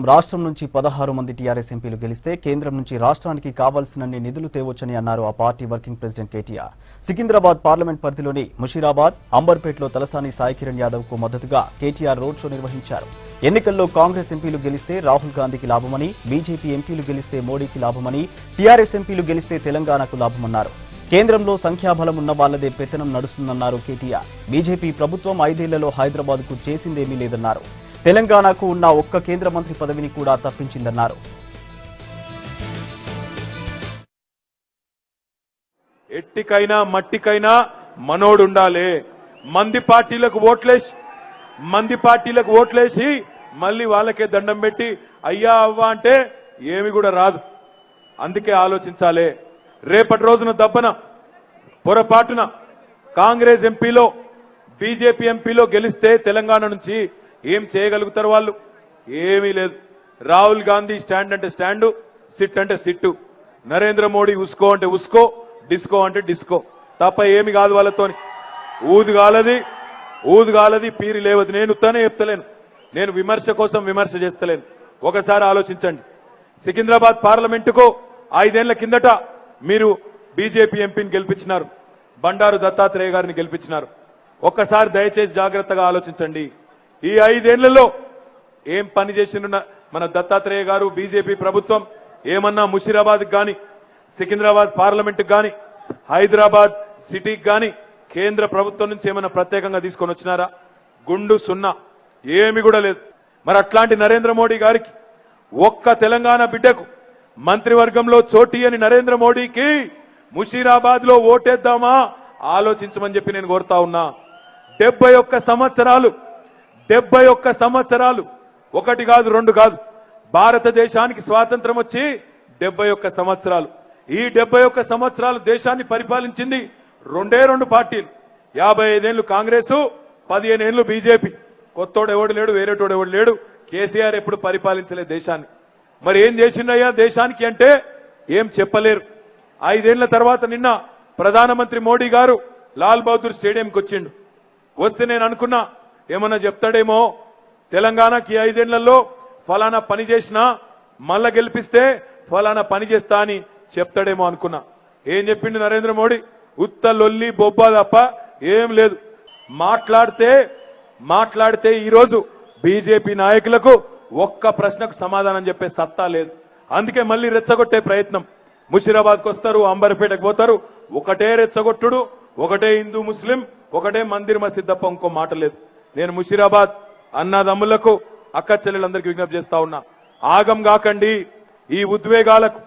రాష్ట్రం నుంచి 16 మంది టీఆర్ఎస్ ఎంపీలు గెలిస్తే కేంద్రం నుంచి రాష్ట్రానికి కావాల్సినన్ని నిధులు తేవొచ్చని అన్నారు ఆ party working president KTR. Secunderabad parliament పరిధిలోని ముషీరాబాద్, అంబర్పేటలో తలసాని సాయి కిరణ్ యాదవ్ కు మద్దతుగా కేటీఆర్ రోడ్ షో నిర్వహించారు. ఎన్నికల్లో కాంగ్రెస్ ఎంపీలు గెలిస్తే రాహుల్ గాంధీకి లాభమని, బీజేపీ ఎంపీలు గెలిస్తే మోడీకి లాభమని, టీఆర్ఎస్ ఎంపీలు గెలిస్తే తెలంగాణకు లాభమన్నారు. కేంద్రంలో సంఖ్యాబలం ఉన్న వాళ్లదే పెత్తనం నడుస్తుందన్నారు కేటీఆర్. బీజేపీ ప్రభుత్వం 5 ఏళ్లలో హైదరాబాద్ కు చేసిందేమీ లేదన్నారు. తెలంగాణకు ఉన్న ఒక్క కేంద్ర మంత్రి పదవిని కూడా తప్పించిందన్నారు. ఎట్టికైనా మట్టికైనా మనోడుండాలే. మంది పార్టీలకు ఓట్లేసి మళ్ళీ వాళ్ళకే దండం పెట్టి అయ్యా అవ్వ అంటే ఏమి కూడా రాదు. అందుకే ఆలోచించాలే. రేపటి రోజున దబ్బన పొరపాటున కాంగ్రెస్ ఎంపీలో, బీజేపీ ఎంపీలో గెలిస్తే తెలంగాణ నుంచి ఏం చేయగలుగుతారు వాళ్ళు? ఏమీ లేదు. రాహుల్ గాంధీ స్టాండ్ అంటే స్టాండు, సిట్ అంటే సిట్టు, నరేంద్ర మోడీ ఉస్కో అంటే ఉస్కో, డిస్కో అంటే డిస్కో తప్ప ఏమి కాదు వాళ్ళతోని. ఊదుగాలది పీరి లేవదు. నేను ఉత్తానే చెప్తలేను, నేను విమర్శ కోసం విమర్శ చేస్తలేను. ఒకసారి ఆలోచించండి. సికింద్రాబాద్ పార్లమెంటుకు 5 ఏళ్ల కిందట మీరు బీజేపీ ఎంపీని గెలిపించినారు, బండారు దత్తాత్రేయ గారిని గెలిపించినారు. ఒక్కసారి దయచేసి జాగ్రత్తగా ఆలోచించండి. ఈ 5 ఏళ్లలో ఏం పని చేసిన మన దత్తాత్రేయ గారు, బీజేపీ ప్రభుత్వం ఏమన్నా ముషీరాబాద్కి కానీ, సికింద్రాబాద్ పార్లమెంటుకు కానీ, హైదరాబాద్ సిటీకి కానీ కేంద్ర ప్రభుత్వం నుంచి ఏమన్నా ప్రత్యేకంగా తీసుకొని వచ్చినారా? గుండు సున్నా, ఏమి కూడా లేదు. మరి అట్లాంటి నరేంద్ర మోడీ గారికి, ఒక్క తెలంగాణ బిడ్డకు మంత్రివర్గంలో చోటి అని నరేంద్ర మోడీకి ముషీరాబాద్ లో ఓటేద్దామా ఆలోచించమని చెప్పి నేను కోరుతా ఉన్నా. 71 సంవత్సరాలు, ఒకటి కాదు, 2 కాదు, భారతదేశానికి స్వాతంత్రం వచ్చి 71 సంవత్సరాలు. ఈ 71 సంవత్సరాలు దేశాన్ని పరిపాలించింది 2 పార్టీలు. 55 ఏళ్లు కాంగ్రెస్, 15 ఏళ్లు బీజేపీ. కొత్తోడు ఎవడు లేడు, వేరేటోడు ఎవడు లేడు. కేసీఆర్ ఎప్పుడు పరిపాలించలేదు దేశాన్ని. మరి ఏం చేసిండయ్యా దేశానికి అంటే ఏం చెప్పలేరు. 5 ఏళ్ల తర్వాత నిన్న ప్రధానమంత్రి మోడీ గారు లాల్ బహదూర్ స్టేడియంకి వచ్చిండు. వస్తే నేను అనుకున్నా ఏమన్నా చెప్తాడేమో, తెలంగాణకి 5 ఏళ్లలో ఫలానా పని చేసినా మళ్ళా గెలిపిస్తే ఫలానా పని చేస్తా అని చెప్తాడేమో అనుకున్నా. ఏం చెప్పిండు నరేంద్ర మోడీ? ఉత్త లొల్లి బొబ్బా తప్ప ఏం లేదు. మాట్లాడితే ఈరోజు బీజేపీ నాయకులకు ఒక్క ప్రశ్నకు సమాధానం చెప్పే సత్తా లేదు. అందుకే మళ్ళీ రెచ్చగొట్టే ప్రయత్నం. ముషీరాబాద్కి వస్తారు, అంబర్పేటకు పోతారు, ఒకటే రెచ్చగొట్టుడు, ఒకటే హిందూ ముస్లిం, ఒకటే మందిర్ మసీద్ తప్ప ఇంకో మాట లేదు. నేను ముషీరాబాద్ అన్నదమ్ములకు, అక్క చెల్లెలందరికీ విజ్ఞప్తి చేస్తా ఉన్నా, ఆగం కాకండి. ఈ ఉద్వేగాలకు,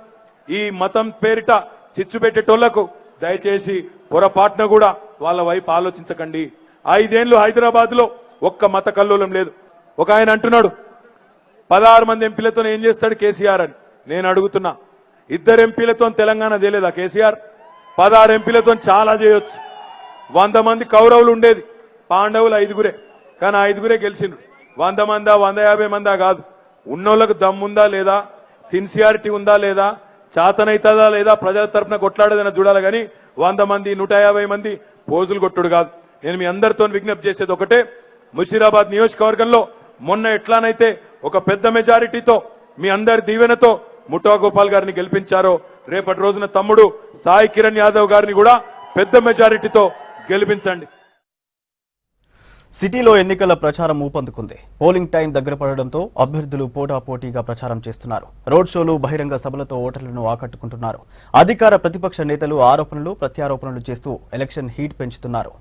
ఈ మతం పేరిట చిచ్చు పెట్టేటోళ్లకు దయచేసి పొరపాటున కూడా వాళ్ళ వైపు ఆలోచించకండి. 5 ఏళ్లు హైదరాబాద్ లో ఒక్క మత కల్లోలం లేదు. ఒక ఆయన అంటున్నాడు 16 మంది ఎంపీలతో ఏం చేస్తాడు కేసీఆర్ అని. నేను అడుగుతున్నా, 2 ఎంపీలతో తెలంగాణ చేయలేదా కేసీఆర్? 16 ఎంపీలతో చాలా చేయొచ్చు. 100 మంది కౌరవులు ఉండేది, పాండవులు 5గురే, కానీ 5గురే గెలిచిండ్రు. 100 మందా 150 మందా కాదు. ఉన్నోళ్లకు దమ్ముందా లేదా, సిన్సియారిటీ ఉందా లేదా, చాతనైతుందా లేదా, ప్రజల తరఫున కొట్లాడేదైనా చూడాలి. కానీ 100 మంది 150 మంది పోజులు కొట్టుడు కాదు. నేను మీ అందరితో విజ్ఞప్తి చేసేది ఒకటే, ముషీరాబాద్ నియోజకవర్గంలో మొన్న ఎట్లానైతే ఒక పెద్ద మెజారిటీతో మీ అందరి దీవెనతో ముఠా గోపాల్ గారిని గెలిపించారో, రేపటి రోజున తమ్ముడు సాయి కిరణ్ యాదవ్ గారిని కూడా పెద్ద మెజారిటీతో గెలిపించండి. సిటీలో ఎన్నికల ప్రచారం ఊపందుకుంది. పోలింగ్ టైం దగ్గర పడడంతో అభ్యర్థులు పోటాపోటీగా ప్రచారం చేస్తున్నారు. రోడ్ షోలు, బహిరంగ సభలతో ఓటర్లను ఆకట్టుకుంటున్నారు. అధికార ప్రతిపక్ష నేతలు ఆరోపణలు, ప్రత్యారోపణలు చేస్తూ ఎలక్షన్ హీట్ పెంచుతున్నారు.